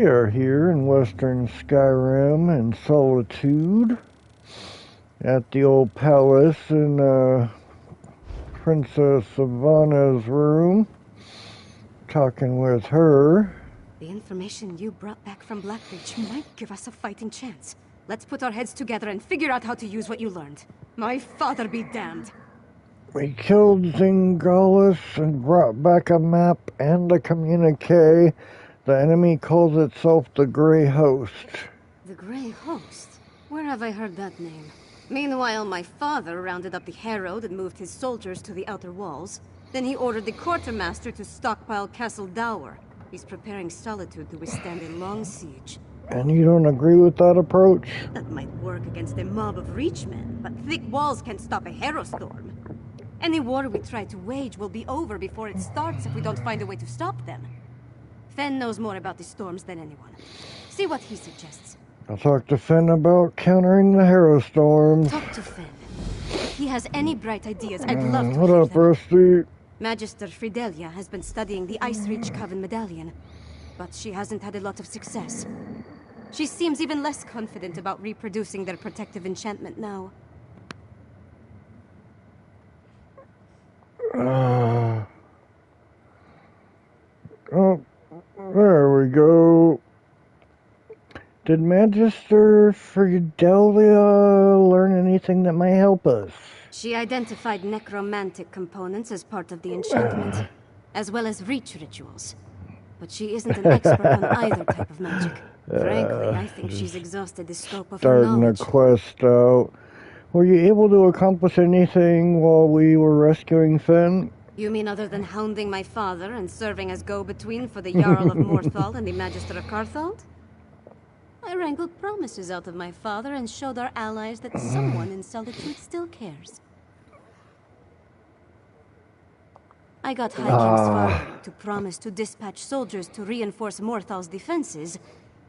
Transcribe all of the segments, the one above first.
We are here in Western Skyrim in Solitude at the old palace in Princess Savannah's room, talking with her. The information you brought back from Blackreach might give us a fighting chance. Let's put our heads together and figure out how to use what you learned. My father be damned. We killed Zingalis and brought back a map and a communique. The enemy calls itself the Grey Host. The Grey Host? Where have I heard that name? Meanwhile, my father rounded up the Herald and moved his soldiers to the outer walls. Then he ordered the quartermaster to stockpile Castle Dower. He's preparing Solitude to withstand a long siege. And you don't agree with that approach? That might work against a mob of Reachmen, but thick walls can't stop a Herostorm. Any war we try to wage will be over before it starts if we don't find a way to stop them. Fen knows more about the storms than anyone. See what he suggests. I'll talk to Finn about countering the Herostorms. Talk to Fen. If he has any bright ideas, I'd love to hear What up, them. Rusty? Magister Fridelia has been studying the Icereach Coven medallion, but she hasn't had a lot of success. She seems even less confident about reproducing their protective enchantment now. Oh, there we go. Did Magister Fridelia learn anything that might help us? She identified necromantic components as part of the enchantment, as well as reach rituals. But she isn't an expert on either type of magic. Frankly, I think she's exhausted the scope of her Starting a knowledge. quest out. Were you able to accomplish anything while we were rescuing Finn? You mean other than hounding my father and serving as go-between for the Jarl of Morthal and the Magister of Carthald? I wrangled promises out of my father and showed our allies that someone in Solitude still cares. I got High King's father to promise to dispatch soldiers to reinforce Morthal's defenses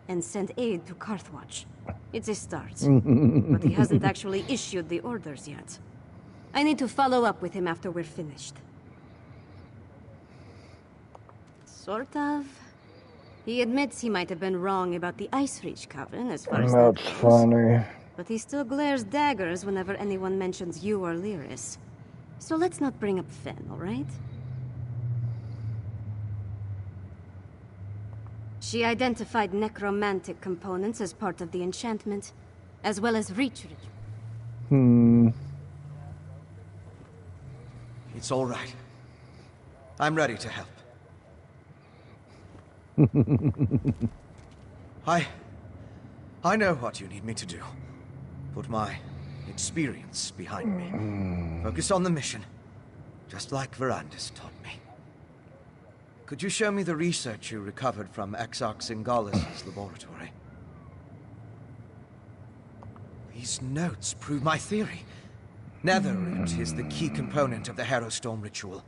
and send aid to Carthwatch. It's a start, but he hasn't actually issued the orders yet. I need to follow up with him after we're finished. Sort of. He admits he might have been wrong about the Icereach Coven as far as that That's goes. funny. But he still glares daggers whenever anyone mentions you or Lyris. So let's not bring up Fen, all right? She identified necromantic components as part of the enchantment, as well as reach ritual. It's all right. I'm ready to help. I know what you need me to do. Put my experience behind me. Focus on the mission, just like Verandis taught me. Could you show me the research you recovered from Exarch Zingalis' laboratory? These notes prove my theory. Netherroot is the key component of the Herostorm ritual.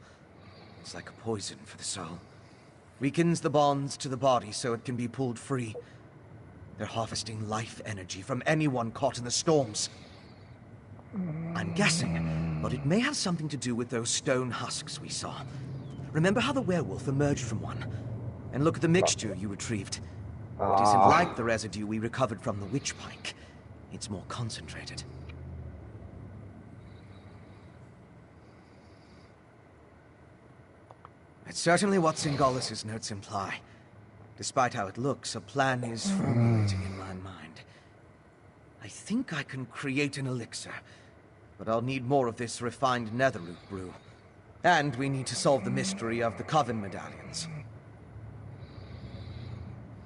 It's like a poison for the soul. Weakens the bonds to the body so it can be pulled free. They're harvesting life energy from anyone caught in the storms. I'm guessing, but it may have something to do with those stone husks we saw. Remember how the werewolf emerged from one? And look at the mixture you retrieved. It isn't like the residue we recovered from the witch pike. It's more concentrated. It's certainly what Zingalis' notes imply. Despite how it looks, a plan is formulating in my mind. I think I can create an elixir, but I'll need more of this refined Netherroot brew. And we need to solve the mystery of the Coven medallions.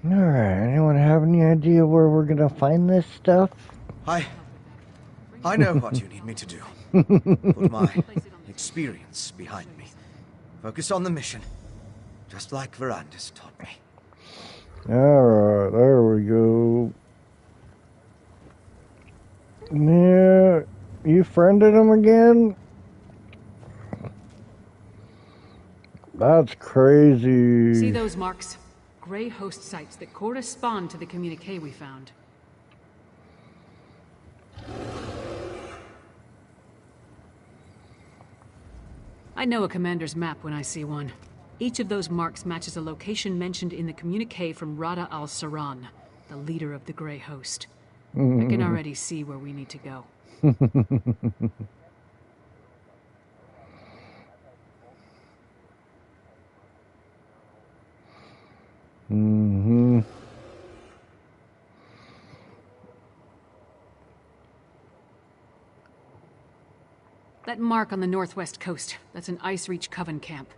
Alright, anyone have any idea where we're gonna find this stuff? I know what you need me to do. Put my experience behind me. Focus on the mission, just like Verandis taught me. Alright, there we go. Yeah, you friended him again? That's crazy. See those marks? Grey Host sites that correspond to the communique we found. I know a commander's map when I see one. Each of those marks matches a location mentioned in the communique from Rada al-Saran, the leader of the Grey Host. I can already see where we need to go. That mark on the northwest coast, that's an Ice Reach Coven camp.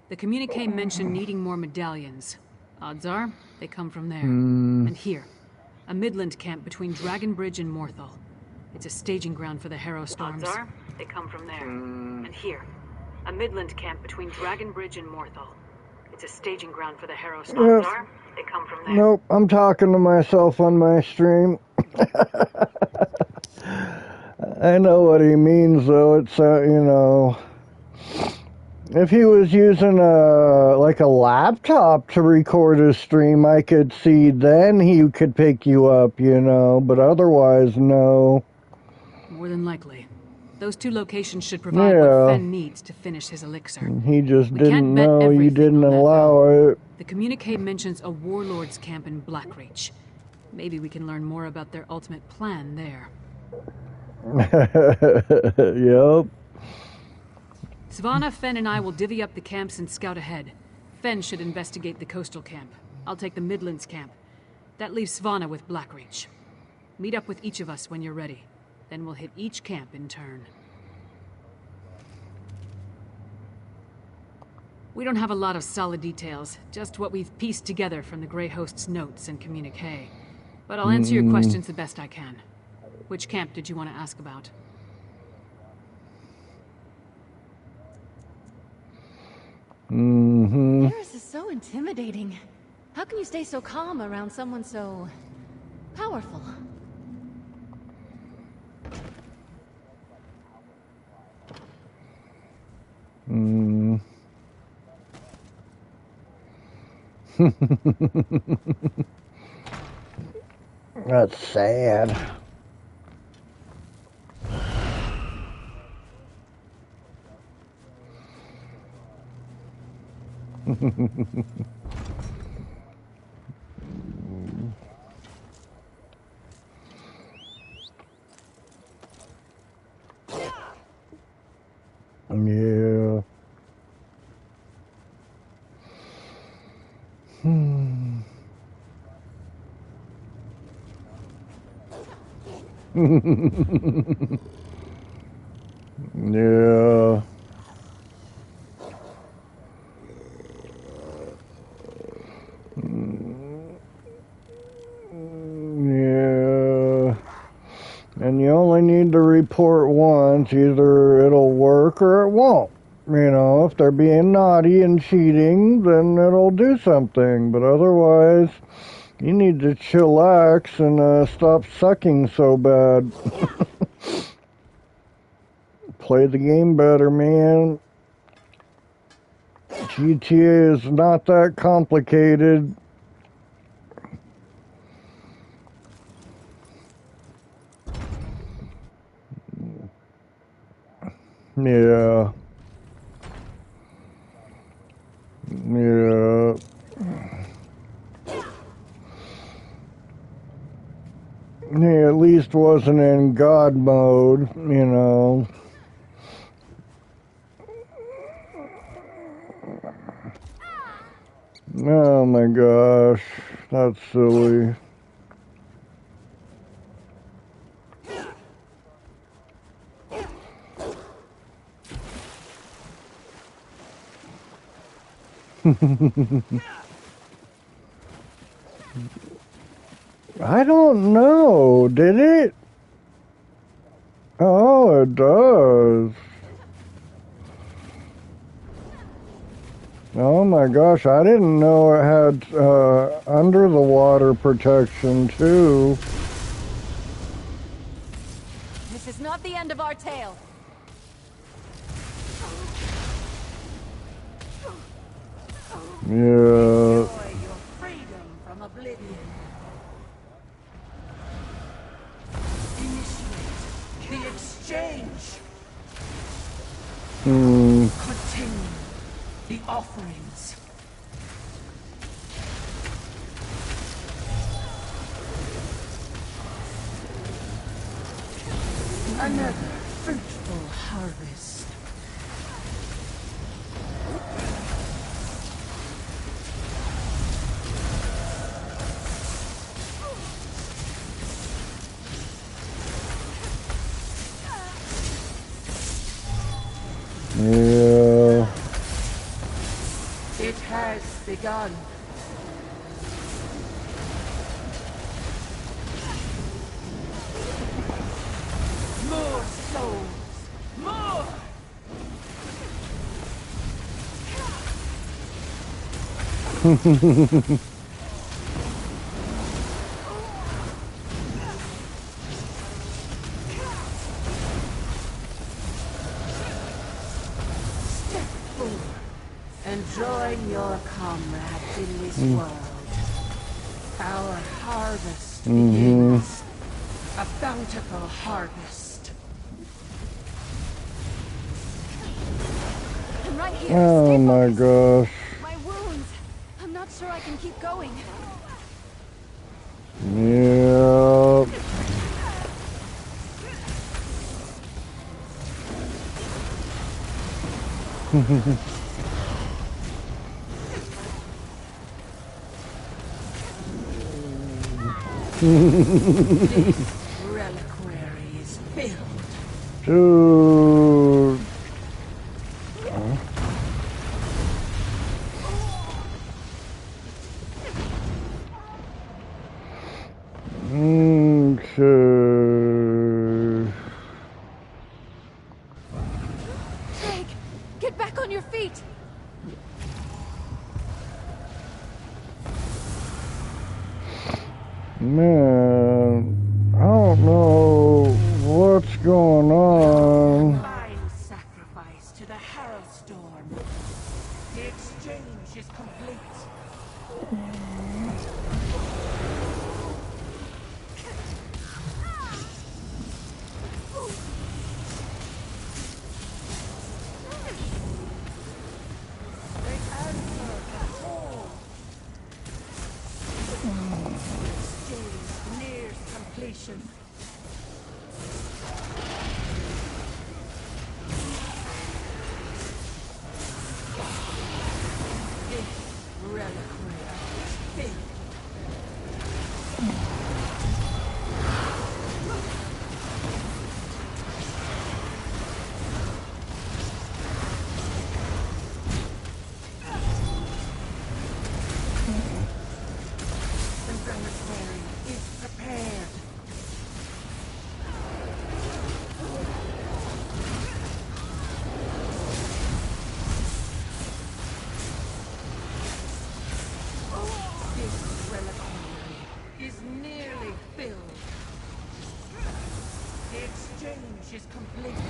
The communique mentioned needing more medallions. Odds are, they come from there. And here, a Midland camp between Dragon Bridge and Morthal. It's a staging ground for the Harrow Storms. Odds are, they come from there. And here, a Midland camp between Dragon Bridge and Morthal. It's a staging ground for the Harrow Storms. Odds are, they come from there. Nope, I'm talking to myself on my stream. I know what he means, though. It's, you know, if he was using like a laptop to record his stream, I could see then he could pick you up, you know, but otherwise, no. More than likely. Those two locations should provide what Fen needs to finish his elixir. He just didn't know you didn't allow it. The communique mentions a warlord's camp in Blackreach. Maybe we can learn more about their ultimate plan there. Yep. Svanna, Fen, and I will divvy up the camps and scout ahead. Fen should investigate the coastal camp. I'll take the Midlands camp. That leaves Svanna with Blackreach. Meet up with each of us when you're ready. Then we'll hit each camp in turn. We don't have a lot of solid details, just what we've pieced together from the Grey Host's notes and communique. But I'll answer your questions the best I can. Which camp did you want to ask about? Paris is so intimidating. How can you stay so calm around someone so powerful? That's sad. Yeah. Yeah. Yeah. And you only need to report once. Either it'll work or it won't. You know, if they're being naughty and cheating, then it'll do something. But otherwise, you need to chillax and stop sucking so bad. Play the game better, man. GTA is not that complicated. Yeah. Yeah. He at least wasn't in God mode, you know. Oh my gosh, that's silly. I don't know, did it? Oh, it does. Oh my gosh, I didn't know it had under the water protection too. This is not the end of our tale. Yeah. Enjoy your freedom from oblivion. Initiate the exchange. Continue. the offerings. Another fruitful harvest. Yeah. It has begun. More souls! More! Step forward and join your comrades in this world. Our harvest begins. A bountiful harvest. I'm right here. Oh Stay my focused. gosh. My wounds. I'm not sure I can keep going. Yep. This reliquary is filled. Dude. Okay. Drake, get back on your feet. Man, I don't know what's going on. Fine sacrifice to the Harrow Storm. The exchange is complete. They answer the call. Exchange nears completion. This reliquary is filled. The reliquary is prepared. This reliquary is nearly filled. The exchange is complete.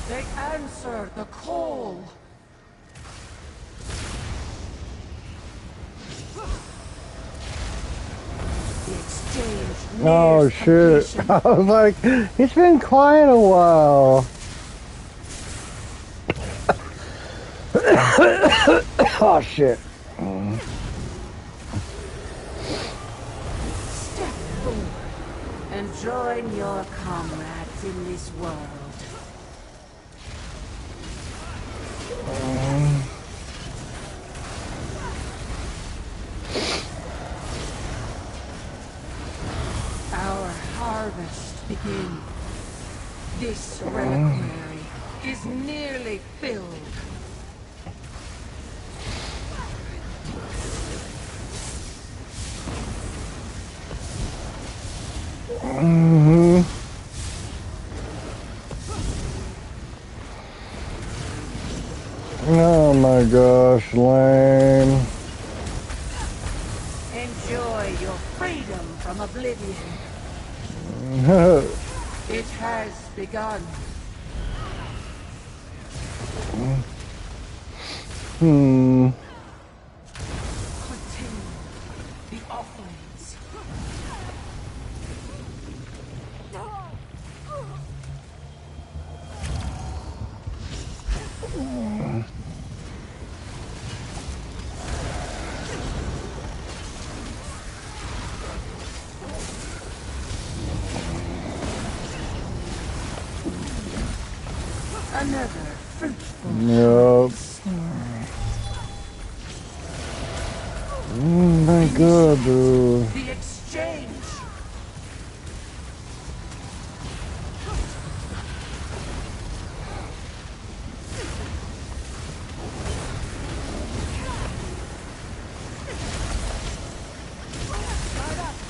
They answer the call. The exchange Oh nears shit. completion. I was like, it's been quiet a while. Oh shit. Step forward and join your comrades in this world. Our harvest begins. This reliquary is nearly filled. Oh my gosh, lame. Enjoy your freedom from oblivion. It has begun. Continue the offerings. Another fruitful Yep. My God, dude. the exchange.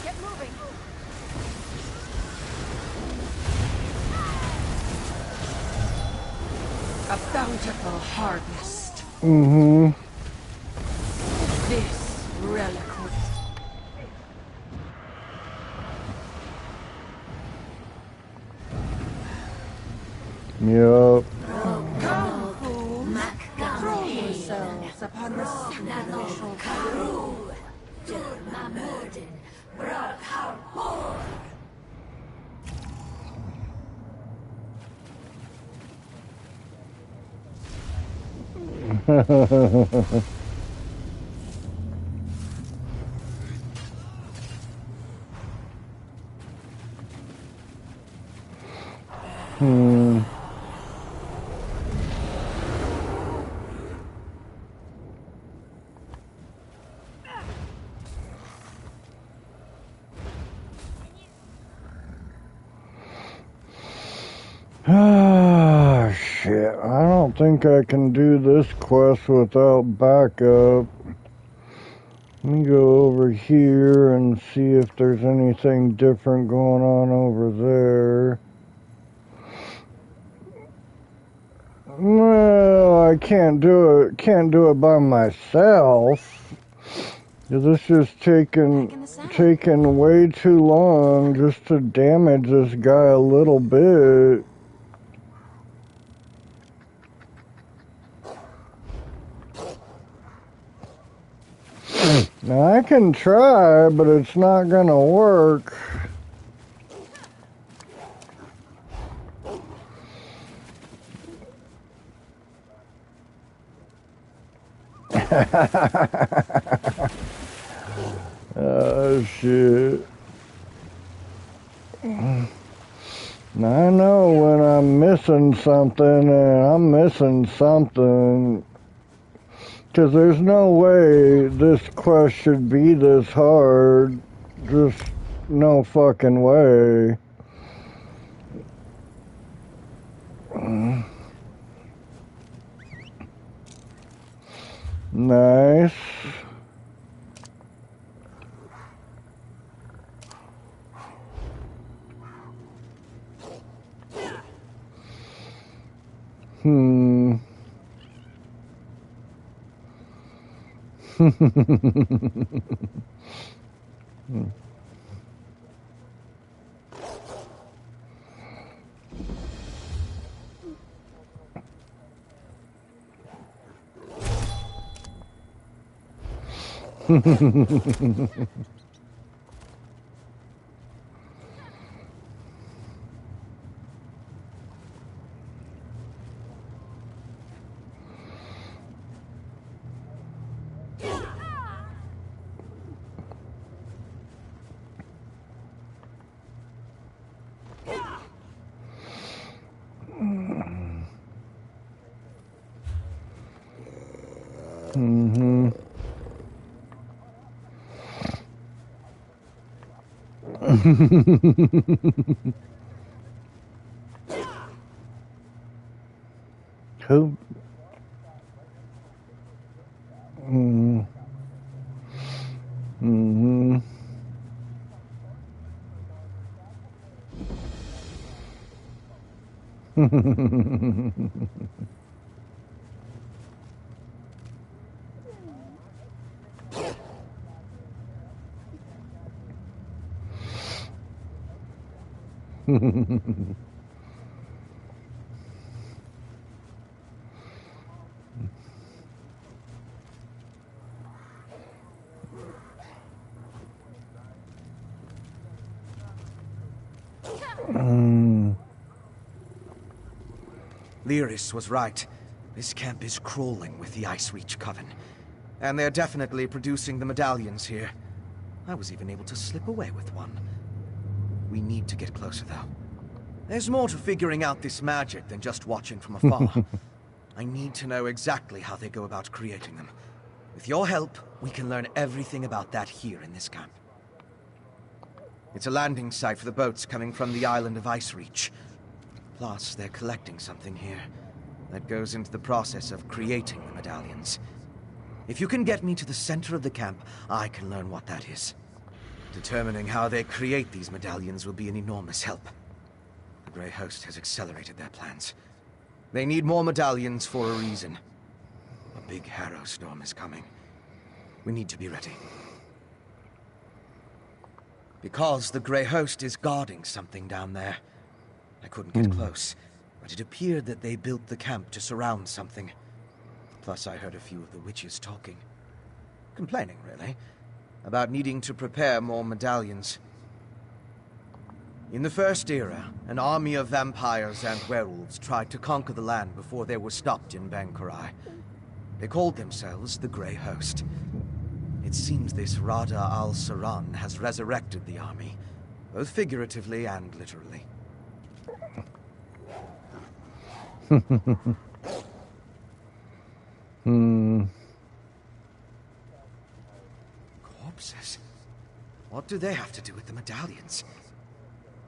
Get moving. A bountiful harvest. Mm-hmm. This reliquary. Yep. Come, fools. Throw yourselves upon the sacrificial fire. Ah, shit. I don't think I can do this quest without backup. Let me go over here and see if there's anything different going on over there. Well, I can't do it by myself. This is taking way too long just to damage this guy a little bit. Now I can try, but it's not gonna work. Oh shit. Now I know when I'm missing something, and I'm missing something. Because there's no way this quest should be this hard. Just no fucking way. Nice. Who? Lyris was right. This camp is crawling with the Ice Reach Coven. And they're definitely producing the medallions here. I was even able to slip away with one. We need to get closer, though. There's more to figuring out this magic than just watching from afar. I need to know exactly how they go about creating them. With your help, we can learn everything about that here in this camp. It's a landing site for the boats coming from the island of Ice Reach. Plus, they're collecting something here that goes into the process of creating the medallions. If you can get me to the center of the camp, I can learn what that is. Determining how they create these medallions will be an enormous help. The Grey Host has accelerated their plans. They need more medallions for a reason. A big harrow storm is coming. We need to be ready. Because the Grey Host is guarding something down there. I couldn't get close, but it appeared that they built the camp to surround something. Plus, I heard a few of the witches talking. Complaining, really, about needing to prepare more medallions. In the First Era, an army of vampires and werewolves tried to conquer the land before they were stopped in Bankurai. They called themselves the Grey Host. It seems this Rada al-Saran has resurrected the army, both figuratively and literally. Corpses? What do they have to do with the medallions?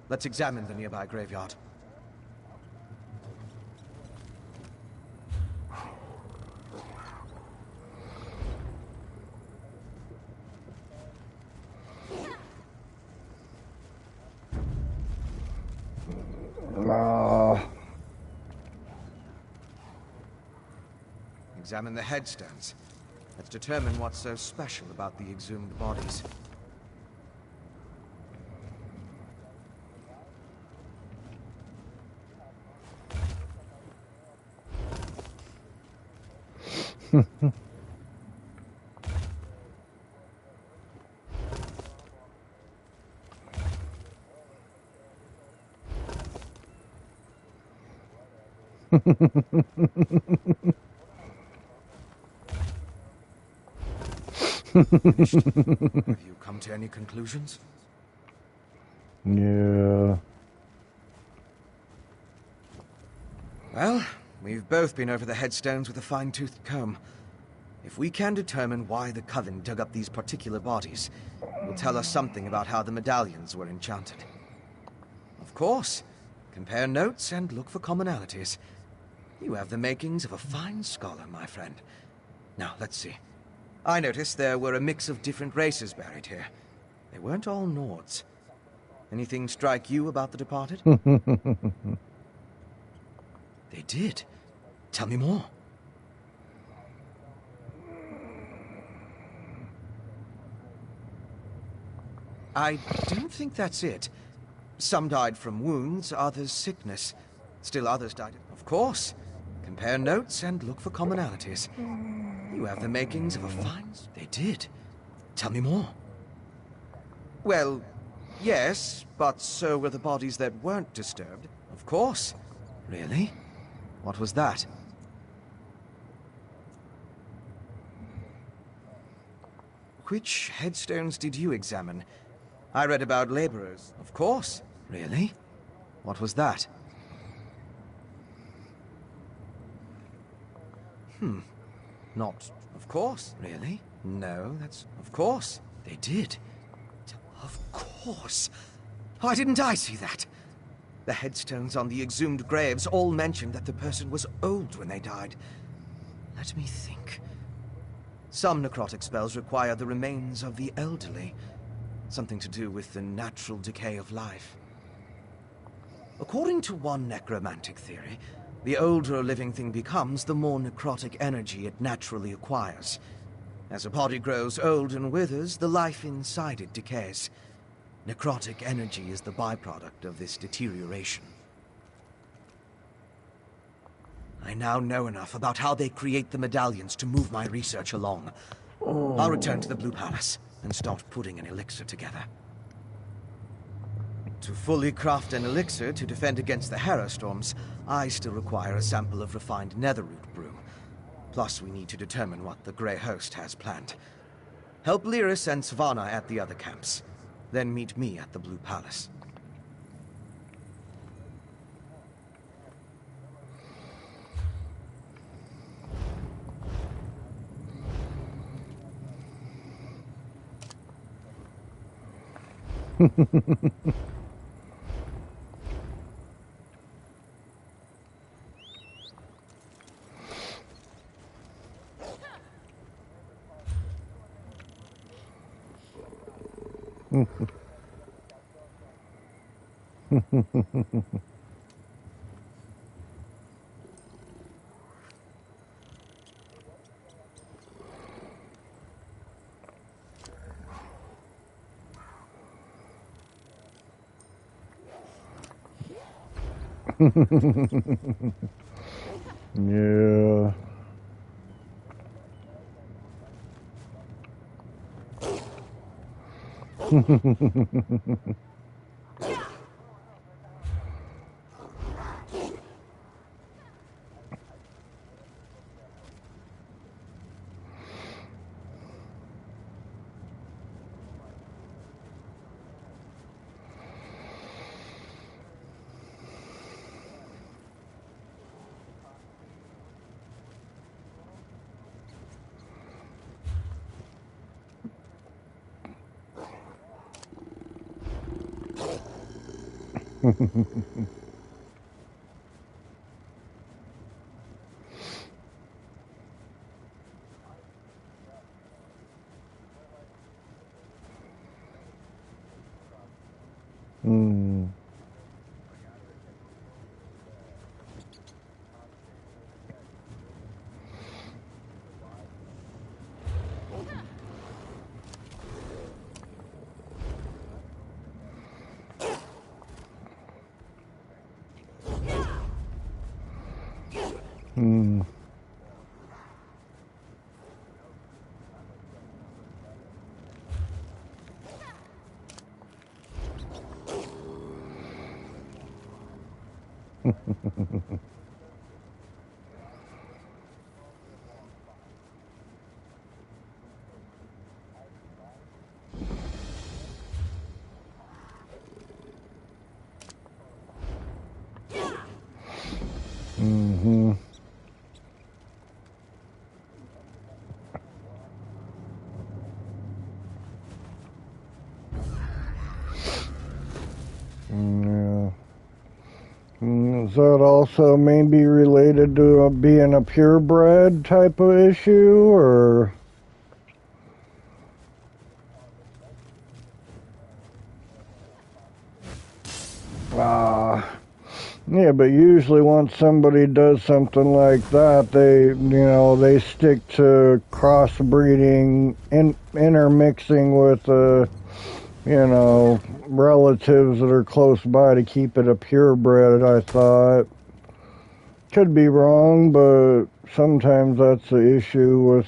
Let's examine the nearby graveyard. Examine the headstones. Let's determine what's so special about the exhumed bodies. Finished. Have you come to any conclusions? Yeah. Well, we've both been over the headstones with a fine-toothed comb. If we can determine why the Coven dug up these particular bodies, it will tell us something about how the medallions were enchanted. Of course, compare notes and look for commonalities. You have the makings of a fine scholar, my friend. Now, let's see. I noticed there were a mix of different races buried here. They weren't all Nords. Anything strike you about the departed? They did. Tell me more. I don't think that's it. Some died from wounds, others sickness. Still others died. Of course. Compare notes and look for commonalities. You have the makings of a fine... They did. Tell me more. Well, yes, but so were the bodies that weren't disturbed. Of course. Really? What was that? Which headstones did you examine? I read about laborers. Of course. Really? What was that? Not, of course. Really? No, that's... Of course. They did. Of course. Why didn't I see that? The headstones on the exhumed graves all mentioned that the person was old when they died. Let me think. Some necrotic spells require the remains of the elderly. Something to do with the natural decay of life. According to one necromantic theory, the older a living thing becomes, the more necrotic energy it naturally acquires. As a body grows old and withers, the life inside it decays. Necrotic energy is the byproduct of this deterioration. I now know enough about how they create the medallions to move my research along. I'll return to the Blue Palace and start putting an elixir together. To fully craft an elixir to defend against the harrow storms, I still require a sample of refined netherroot brew. Plus, we need to determine what the Grey Host has planned. Help Lyris and Svanna at the other camps. Then meet me at the Blue Palace. Yeah. Mm. Mm. Mm-hmm. Yeah. Is that also maybe related to being a purebred type of issue, or? Yeah, but usually once somebody does something like that, they stick to crossbreeding, intermixing with, relatives that are close by to keep it a purebred, I thought. Could be wrong, but sometimes that's the issue with...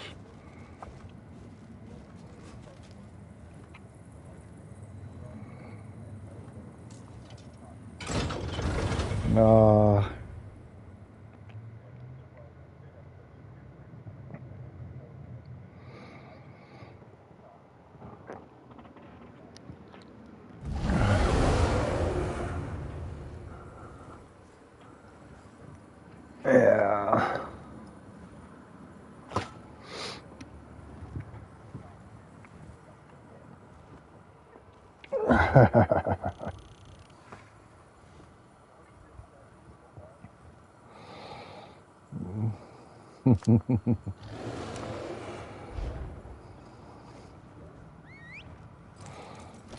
yeah.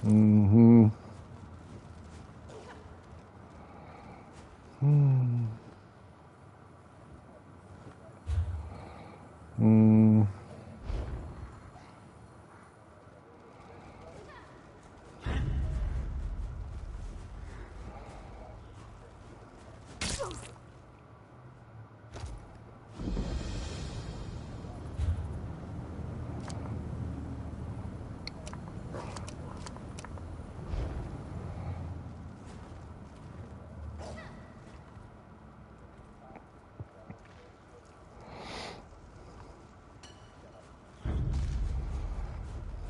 Mm-hmm. Mm. Mm.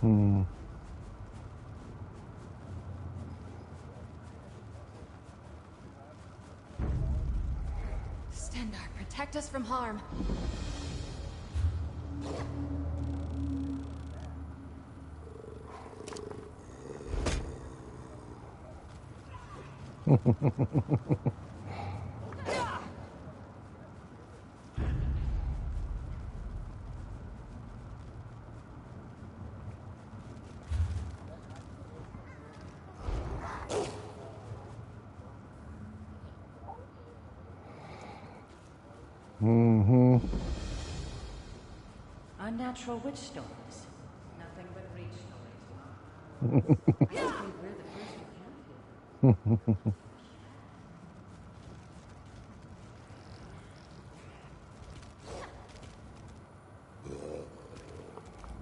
Mm. Stendarr, protect us from harm. Mm-hmm. Unnatural witch stories. Nothing but reach stories. I don't think we're the first to count.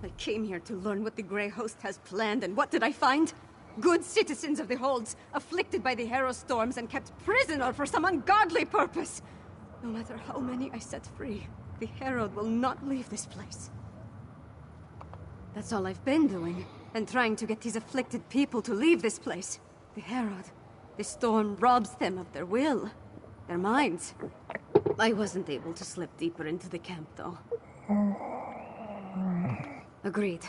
I came here to learn what the Grey Host has planned, and what did I find? Good citizens of the Holds, afflicted by the Harrow Storms and kept prisoner for some ungodly purpose. No matter how many I set free, the Herald will not leave this place. That's all I've been doing, and trying to get these afflicted people to leave this place. The Herald, the storm robs them of their will, their minds. I wasn't able to slip deeper into the camp, though. Agreed.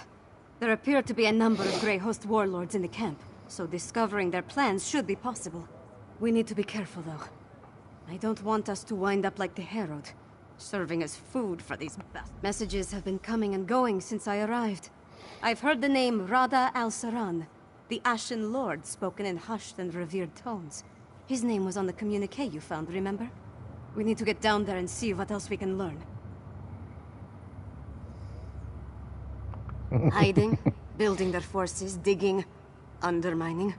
There appear to be a number of Grey Host warlords in the camp, so discovering their plans should be possible. We need to be careful, though. I don't want us to wind up like the Herald, serving as food for these bastards. Messages have been coming and going since I arrived. I've heard the name Rada al-Saran, the Ashen Lord, spoken in hushed and revered tones. His name was on the communique you found, remember? We need to get down there and see what else we can learn. Hiding, building their forces, digging, undermining.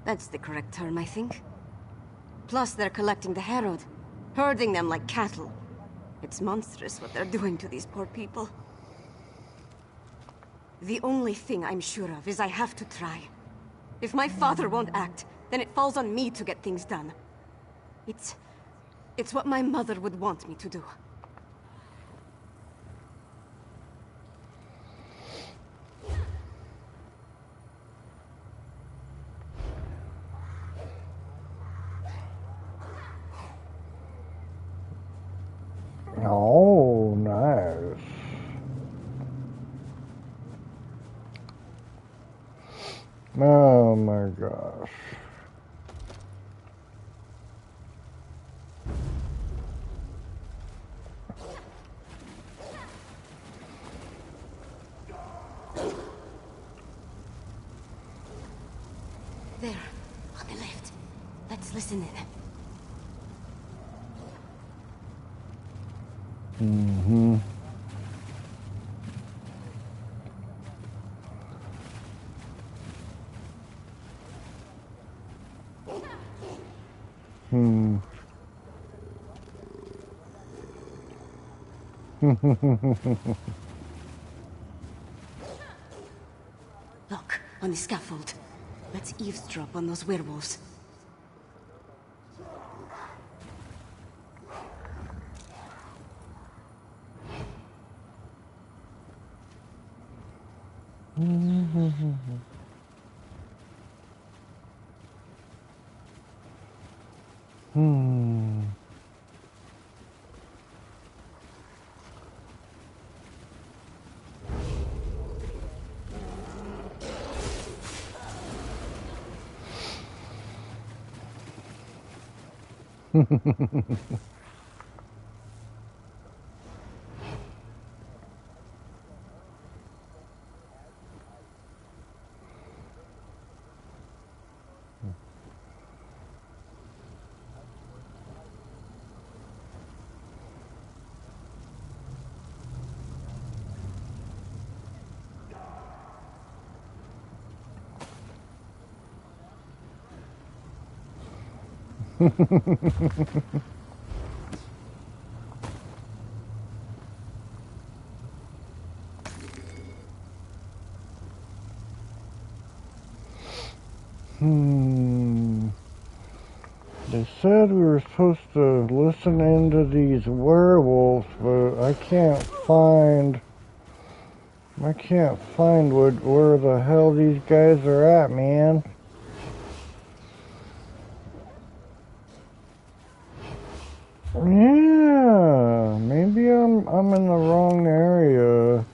That's the correct term, I think. Plus, they're collecting the Herald, herding them like cattle. It's monstrous what they're doing to these poor people. The only thing I'm sure of is I have to try. If my father won't act, then it falls on me to get things done. It's what my mother would want me to do. Oh, nice. Oh my gosh. There, on the left. Let's listen in. Mm-hmm. Hmm. Look, on the scaffold. Let's eavesdrop on those werewolves. Hmm. They said we were supposed to listen into these werewolves, but I can't find where the hell these guys are at, man. Yeah, maybe I'm in the wrong area.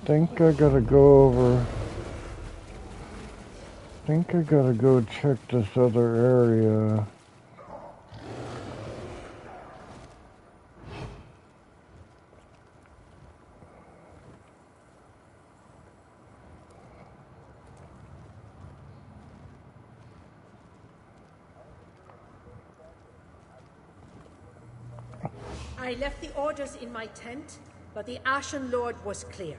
Think I gotta go over think I gotta go check this other area. I left the orders in my tent, but the Ashen Lord was clear.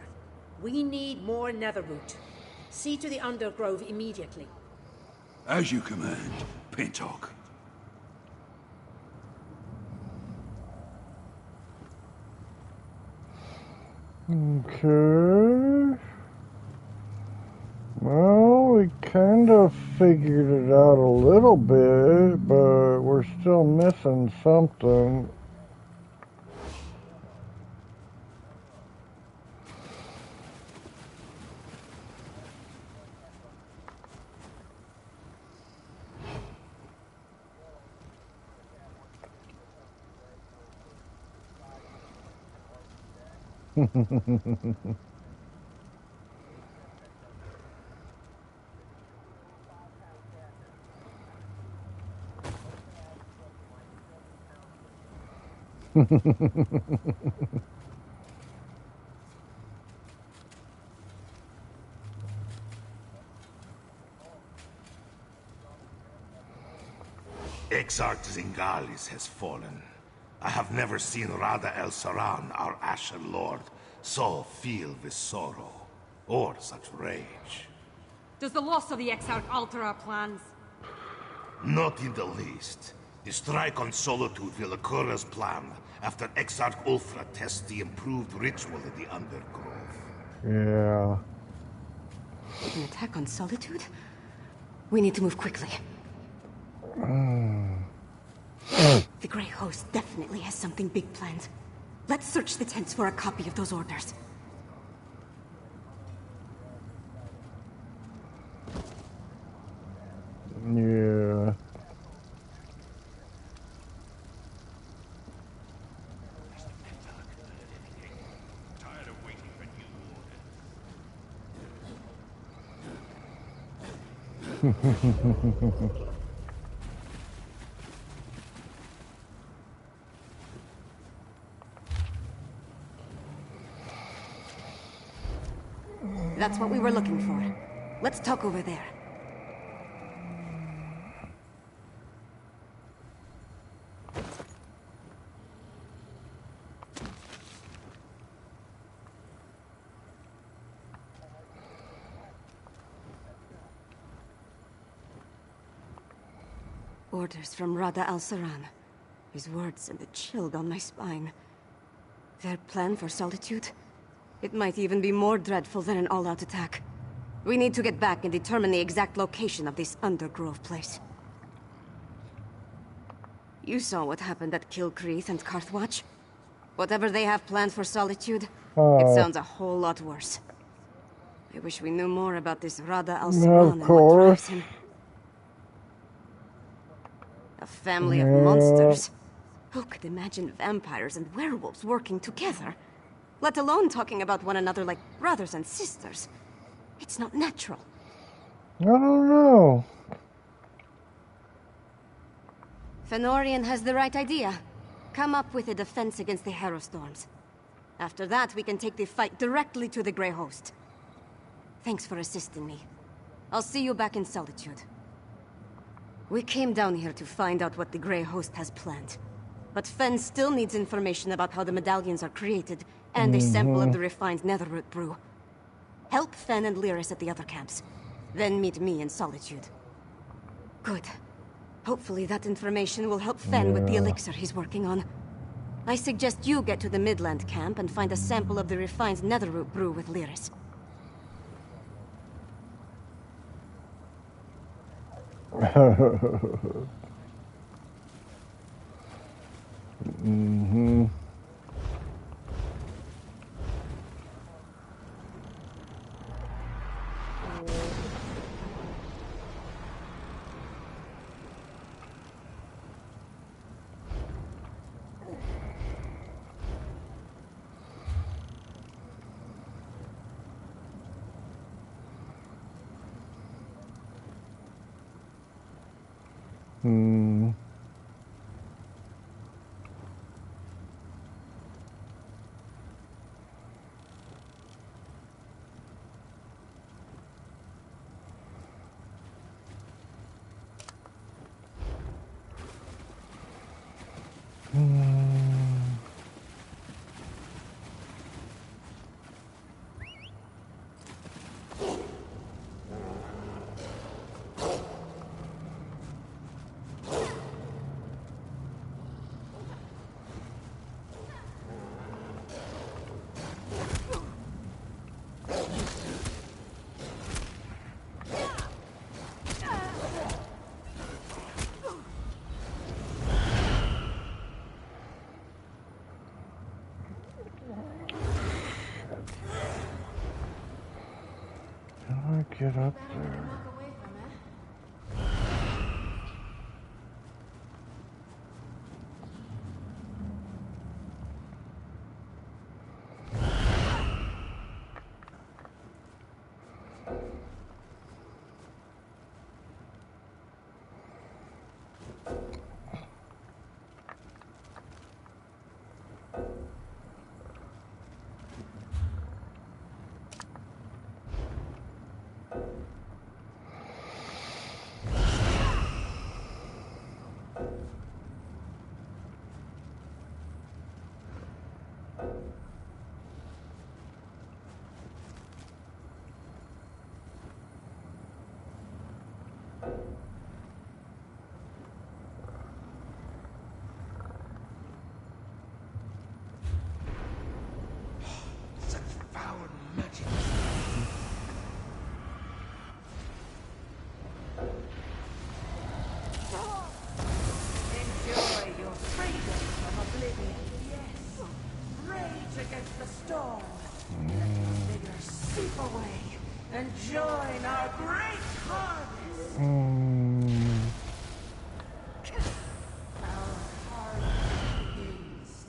We need more netherroot. See to the undergrove immediately. As you command, Pintock. Okay. Well, we kind of figured it out a little bit, but we're still missing something. Exarch Zingalis has fallen. I have never seen Rada El Saran, our Ashen Lord, so filled with sorrow, or such rage. Does the loss of the Exarch alter our plans? Not in the least. The strike on Solitude will occur as planned after Exarch Ulfra tests the improved ritual in the Undergrove. Yeah. An attack on Solitude? We need to move quickly. The Grey Host definitely has something big planned. Let's search the tents for a copy of those orders. Yeah. Tired of waiting for new orders. That's what we were looking for. Let's talk over there. Orders from Rada al-Saran. His words sent a chill down my spine. Their plan for Solitude? It might even be more dreadful than an all-out attack. We need to get back and determine the exact location of this Undergrove place. You saw what happened at Kilcreath and Carthwatch? Whatever they have planned for Solitude, it sounds a whole lot worse. I wish we knew more about this Rada al-Saran and what drives him. A family of monsters. Who could imagine vampires and werewolves working together? Let alone talking about one another like brothers and sisters. It's not natural. I don't know. Fenorian has the right idea. Come up with a defense against the Harrowstorms. After that, we can take the fight directly to the Grey Host. Thanks for assisting me. I'll see you back in Solitude. We came down here to find out what the Grey Host has planned. But Fen still needs information about how the medallions are created, and a sample of the refined netherroot brew. Help Fen and Lyris at the other camps. Then meet me in Solitude. Good. Hopefully that information will help Fen with the elixir he's working on. I suggest you get to the Midland camp and find a sample of the refined netherroot brew with Lyris. Hmm. How do I get up there? And join our great harvest. Our harvest begins.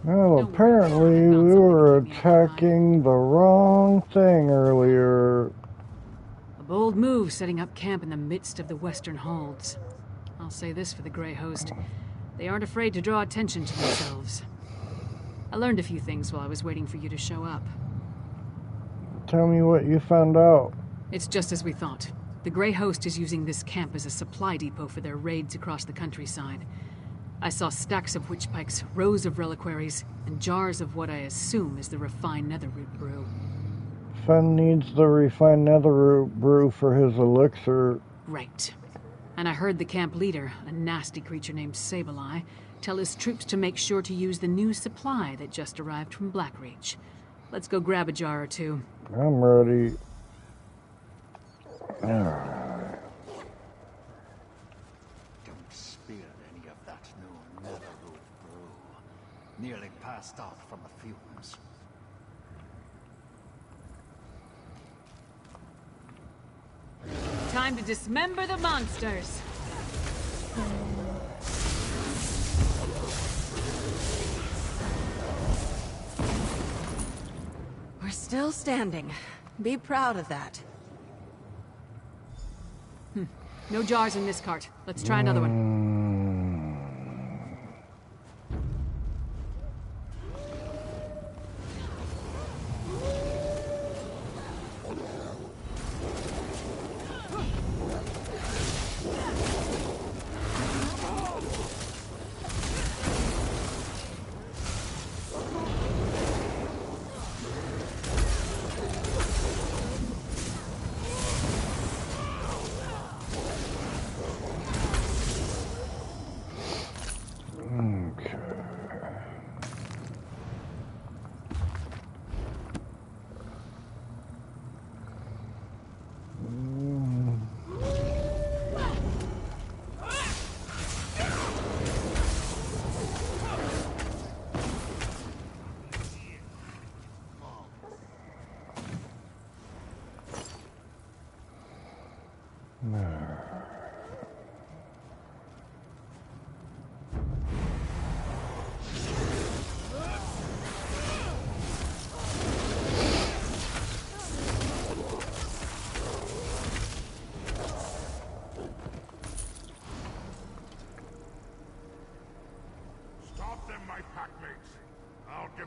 Well, apparently we were attacking the wrong thing earlier. Bold move setting up camp in the midst of the Western Holds. I'll say this for the Grey Host. They aren't afraid to draw attention to themselves. I learned a few things while I was waiting for you to show up. Tell me what you found out. It's just as we thought. The Grey Host is using this camp as a supply depot for their raids across the countryside. I saw stacks of witch pikes, rows of reliquaries, and jars of what I assume is the refined netherroot brew. Fen needs the refined netherroot brew for his elixir. Right. And I heard the camp leader, a nasty creature named Sableye, tell his troops to make sure to use the new supply that just arrived from Blackreach. Let's go grab a jar or two. I'm ready. Alright. Don't spill any of that new netherroot brew. Nearly passed out from the fumes. Time to dismember the monsters. We're still standing. Be proud of that. No jars in this cart. Let's try another one.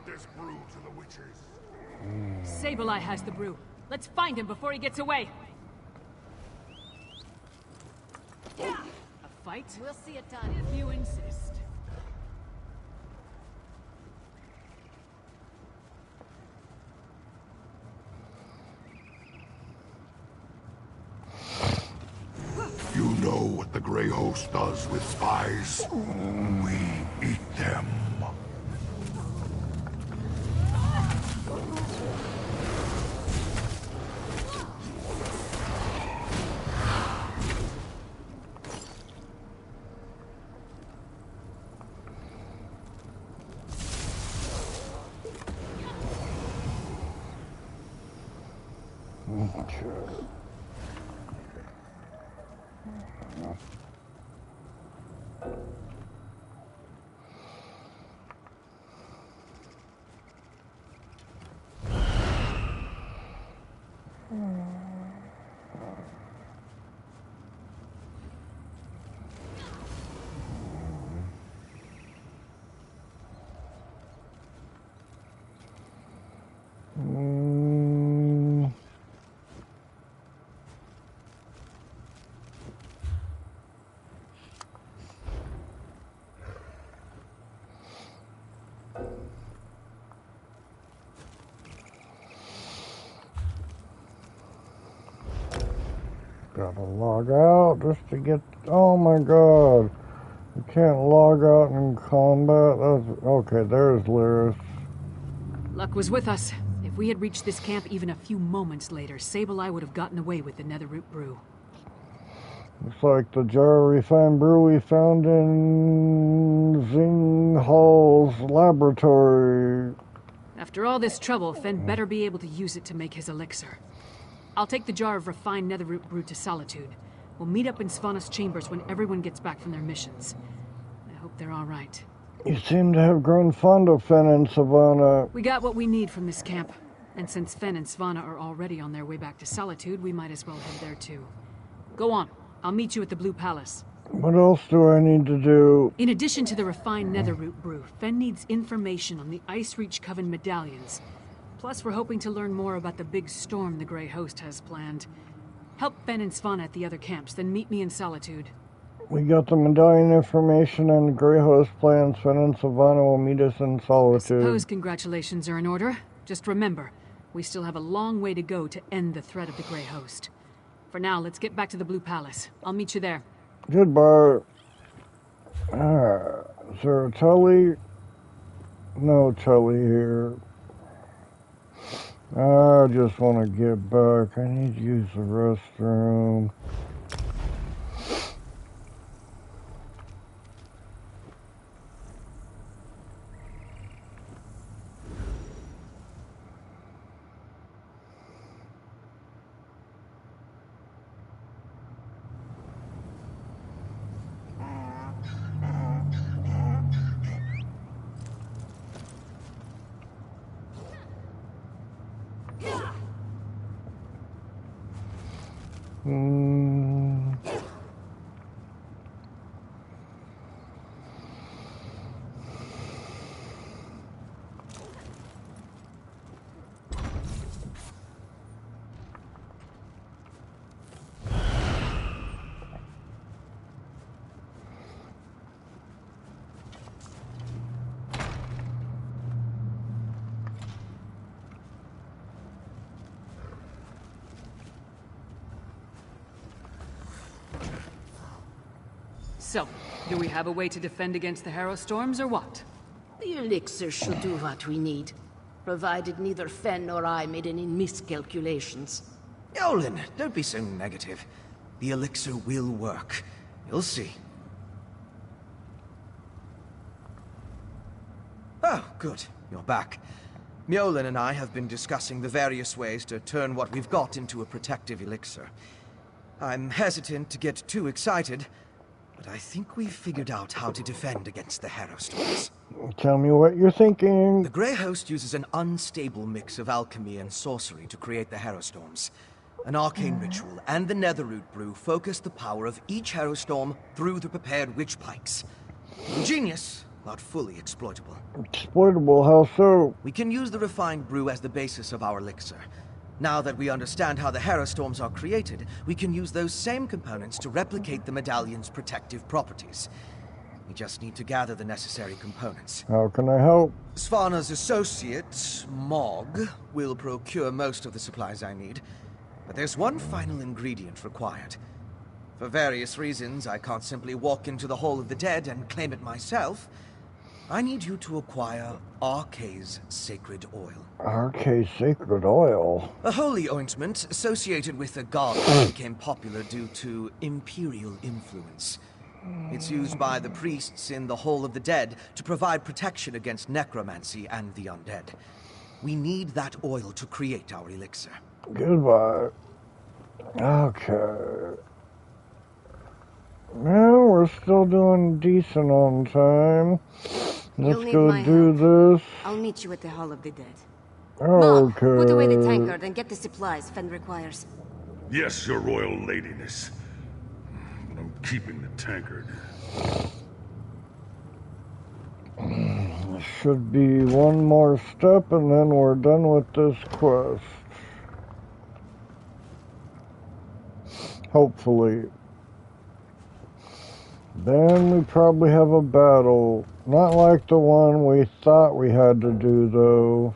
This brew to the witches. Sableye has the brew. Let's find him before he gets away. A fight? We'll see it done. If you insist. You know what the Grey Host does with spies? We eat them. Gotta log out just to get... Oh my god. You can't log out in combat. Okay, there's Lyris. Luck was with us. If we had reached this camp even a few moments later, Sableye would have gotten away with the netherroot brew. Looks like the jar of refined brew we found in Zing Hall's laboratory. After all this trouble, Fen better be able to use it to make his elixir. I'll take the jar of refined netherroot brew to Solitude. We'll meet up in Svanna's chambers when everyone gets back from their missions. I hope they're all right. You seem to have grown fond of Fen and Savannah. We got what we need from this camp. And since Fen and Svanna are already on their way back to Solitude, we might as well head there too. Go on. I'll meet you at the Blue Palace. What else do I need to do? In addition to the refined netherroot brew, Fen needs information on the Ice Reach Coven medallions. Plus, we're hoping to learn more about the big storm the Grey Host has planned. Help Fen and Svanna at the other camps, then meet me in Solitude. We got the medallion information and the Grey Host plans. Fen and Savannah will meet us in Solitude. I suppose congratulations are in order. Just remember, we still have a long way to go to end the threat of the Grey Host. For now, let's get back to the Blue Palace. I'll meet you there. Goodbye. Is there a Tully? No Tully here. I just want to get back. I need to use the restroom. So, do we have a way to defend against the Harrow Storms, or what? The elixir should do what we need, provided neither Fen nor I made any miscalculations. Yolen, don't be so negative. The elixir will work. You'll see. Oh, good. You're back. Mjolin and I have been discussing the various ways to turn what we've got into a protective elixir. I'm hesitant to get too excited, but I think we've figured out how to defend against the Harrow Storms. Tell me what you're thinking. The Grey Host uses an unstable mix of alchemy and sorcery to create the Harrow Storms. An arcane ritual and the netherroot brew focus the power of each Harrow Storm through the prepared witch pikes. Ingenious, not fully exploitable. Exploitable, how so? We can use the refined brew as the basis of our elixir. Now that we understand how the Harrow Storms are created, we can use those same components to replicate the medallion's protective properties. We just need to gather the necessary components. How can I help? Svanna's associate, Mog, will procure most of the supplies I need. But there's one final ingredient required. For various reasons, I can't simply walk into the Hall of the Dead and claim it myself. I need you to acquire Arkay's Sacred Oil. Arkay's Sacred Oil? A holy ointment associated with a god that became popular due to imperial influence. It's used by the priests in the Hall of the Dead to provide protection against necromancy and the undead. We need that oil to create our elixir. Goodbye. Okay. Well, we're still doing decent on time. Let's go do this. I'll meet you at the Hall of the Dead. Okay. Put away the tankard and get the supplies Fen requires. Yes, your royal ladiness. But I'm keeping the tankard. Should be one more step and then we're done with this quest. Hopefully. Then we probably have a battle. Not like the one we thought we had to do, though.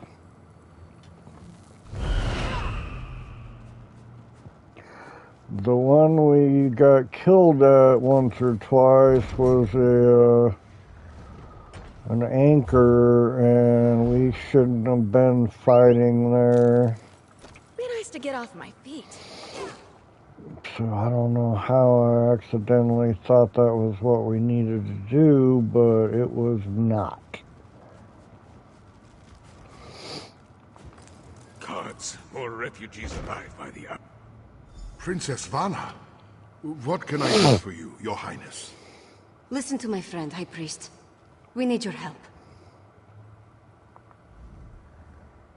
The one we got killed at once or twice was an anchor, and we shouldn't have been fighting there. Be nice to get off my feet. So I don't know how I accidentally thought that was what we needed to do, but it was not. Guards, more refugees arrive by the hour. Princess Vanna, what can I do for you, your highness? Listen to my friend, High Priest. We need your help.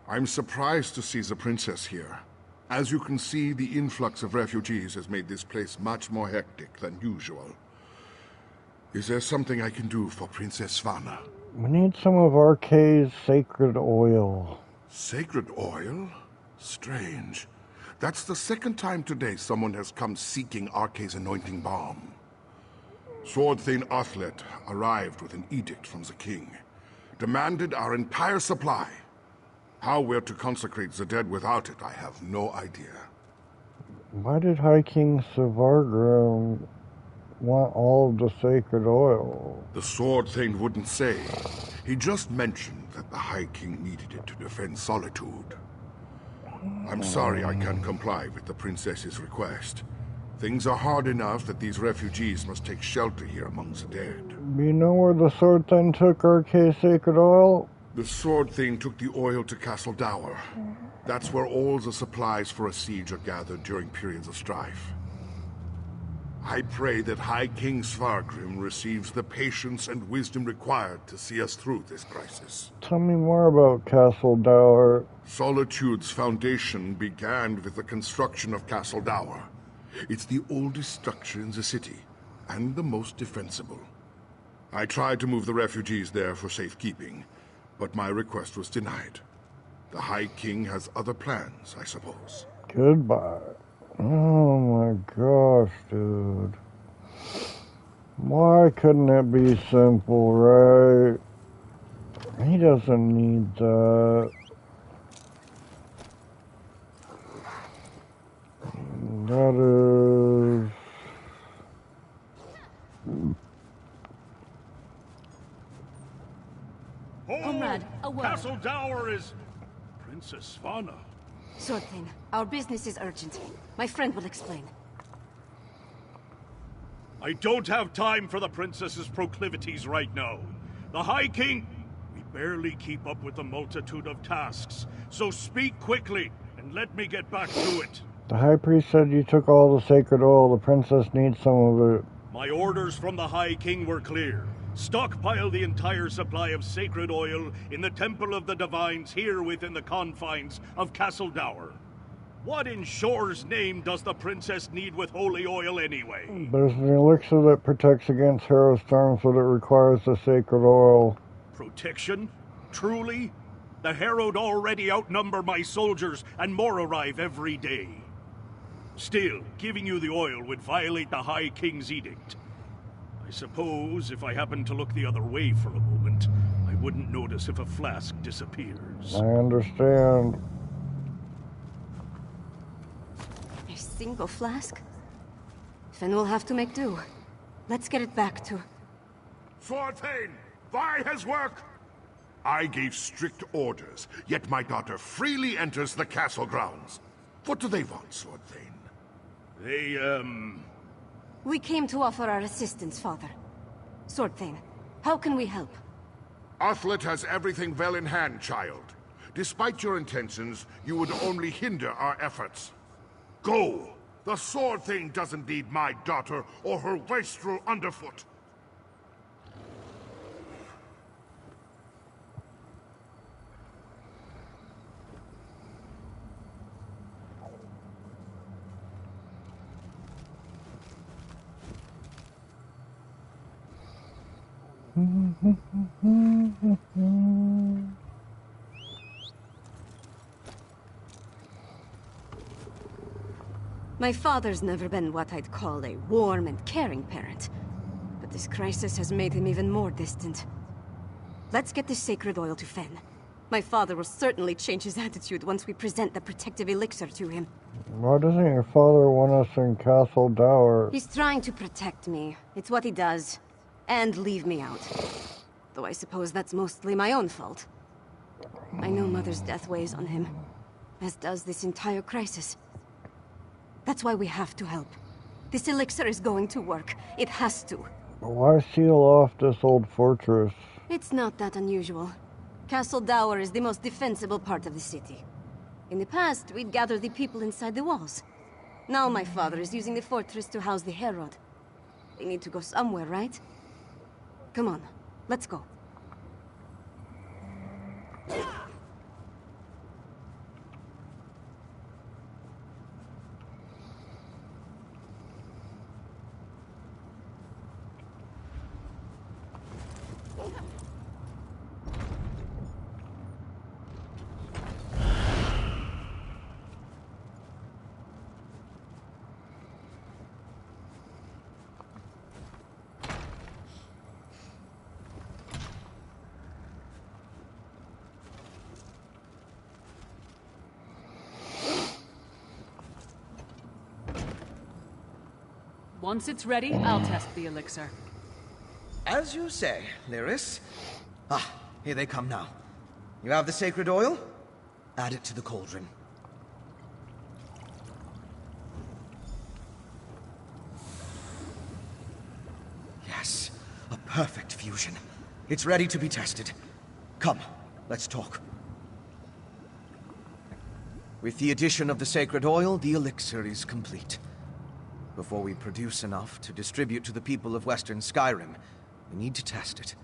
I'm surprised to see the princess here. As you can see, the influx of refugees has made this place much more hectic than usual. Is there something I can do for Princess Svanna? We need some of Arkay's sacred oil. Sacred oil? Strange. That's the second time today someone has come seeking Arkay's anointing balm. Sword Thane Athlet arrived with an edict from the king. Demanded our entire supply. How we're to consecrate the dead without it, I have no idea. Why did High King Savargrim want all of the sacred oil? The Sword Thane wouldn't say. He just mentioned that the High King needed it to defend Solitude. I'm sorry I can't comply with the princess's request. Things are hard enough that these refugees must take shelter here among the dead. You know where the Sword Thane took Arkay's sacred oil? The Sword Thane took the oil to Castle Dower. That's where all the supplies for a siege are gathered during periods of strife. I pray that High King Svargrim receives the patience and wisdom required to see us through this crisis. Tell me more about Castle Dower. Solitude's foundation began with the construction of Castle Dower. It's the oldest structure in the city, and the most defensible. I tried to move the refugees there for safekeeping, but my request was denied. The High King has other plans, I suppose. Goodbye. Oh my gosh, dude. Why couldn't it be simple, right? He doesn't need that. That is... Comrade, a word. Castle Dower is... Princess Svanna. Sword Thane, our business is urgent. My friend will explain. I don't have time for the princess's proclivities right now. The High King... We barely keep up with the multitude of tasks. So speak quickly, and let me get back to it. The High Priest said you took all the sacred oil. The princess needs some of it. My orders from the High King were clear. Stockpile the entire supply of sacred oil in the Temple of the Divines here within the confines of Castle Dower. What in Shore's name does the princess need with holy oil anyway? There's an elixir that protects against Harrow storms, but it requires the sacred oil. Protection? Truly? The Herald already outnumber my soldiers, and more arrive every day. Still, giving you the oil would violate the High King's edict. I suppose if I happened to look the other way for a moment, I wouldn't notice if a flask disappears. I understand. A single flask? Fen will have to make do. Let's get it back to... Sword Thane, why his work? I gave strict orders, yet my daughter freely enters the castle grounds. What do they want, Sword Thane? We came to offer our assistance, Father. Sword Thane, how can we help? Athlet has everything well in hand, child. Despite your intentions, you would only hinder our efforts. Go! The Sword Thane doesn't need my daughter or her wastrel underfoot. My father's never been what I'd call a warm and caring parent. But this crisis has made him even more distant. Let's get this sacred oil to Fen. My father will certainly change his attitude once we present the protective elixir to him. Why doesn't your father want us in Castle Dower? He's trying to protect me. It's what he does. And leave me out. Though I suppose that's mostly my own fault. I know Mother's death weighs on him. As does this entire crisis. That's why we have to help. This elixir is going to work. It has to. Why seal off this old fortress? It's not that unusual. Castle Dower is the most defensible part of the city. In the past, we'd gather the people inside the walls. Now my father is using the fortress to house the Herod. They need to go somewhere, right? Come on, let's go. Once it's ready, I'll test the elixir. As you say, Lyris. Ah, here they come now. You have the sacred oil? Add it to the cauldron. Yes, a perfect fusion. It's ready to be tested. Come, let's talk. With the addition of the sacred oil, the elixir is complete. Before we produce enough to distribute to the people of Western Skyrim, we need to test it.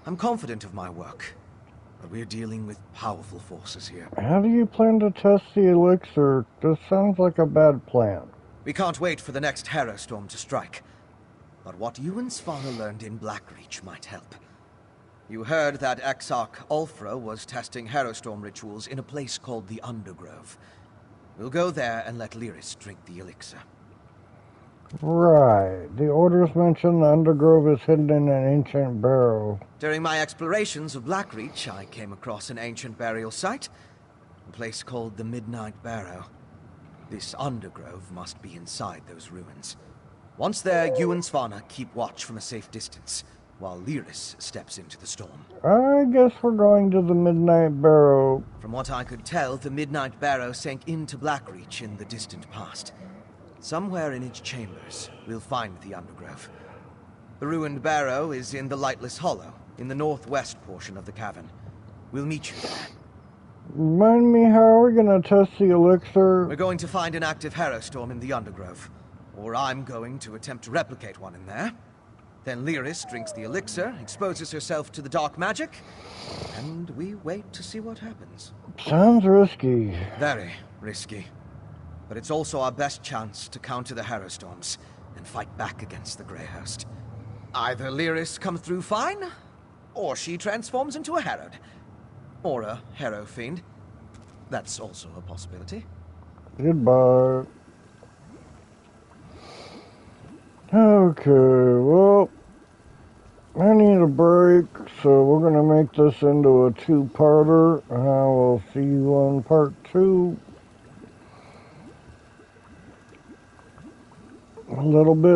I'm confident of my work, but we're dealing with powerful forces here. How do you plan to test the elixir? This sounds like a bad plan. We can't wait for the next Harrow Storm to strike. But what you and Svanna learned in Blackreach might help. You heard that Exarch Ulfra was testing Harrow Storm rituals in a place called the Undergrove. We'll go there and let Lyris drink the elixir. Right. The orders mention the Undergrove is hidden in an ancient barrow. During my explorations of Blackreach, I came across an ancient burial site, a place called the Midnight Barrow. This Undergrove must be inside those ruins. Once there, you and Svanna keep watch from a safe distance, while Lyris steps into the storm. I guess we're going to the Midnight Barrow. From what I could tell, the Midnight Barrow sank into Blackreach in the distant past. Somewhere in its chambers, we'll find the Undergrove. The ruined barrow is in the Lightless Hollow, in the northwest portion of the cavern. We'll meet you there. Remind me, how are we going to test the elixir? We're going to find an active Harrow Storm in the Undergrove. Or I'm going to attempt to replicate one in there. Then Lyris drinks the elixir, exposes herself to the dark magic, and we wait to see what happens. Sounds risky. Very risky. But it's also our best chance to counter the Harrow Storms and fight back against the Grey Host. Either Lyris comes through fine, or she transforms into a Harrowed. Or a Harrow Fiend. That's also a possibility. Goodbye. Okay, well, I need a break, so we're going to make this into a two-parter, and I will see you on part 2. A little bit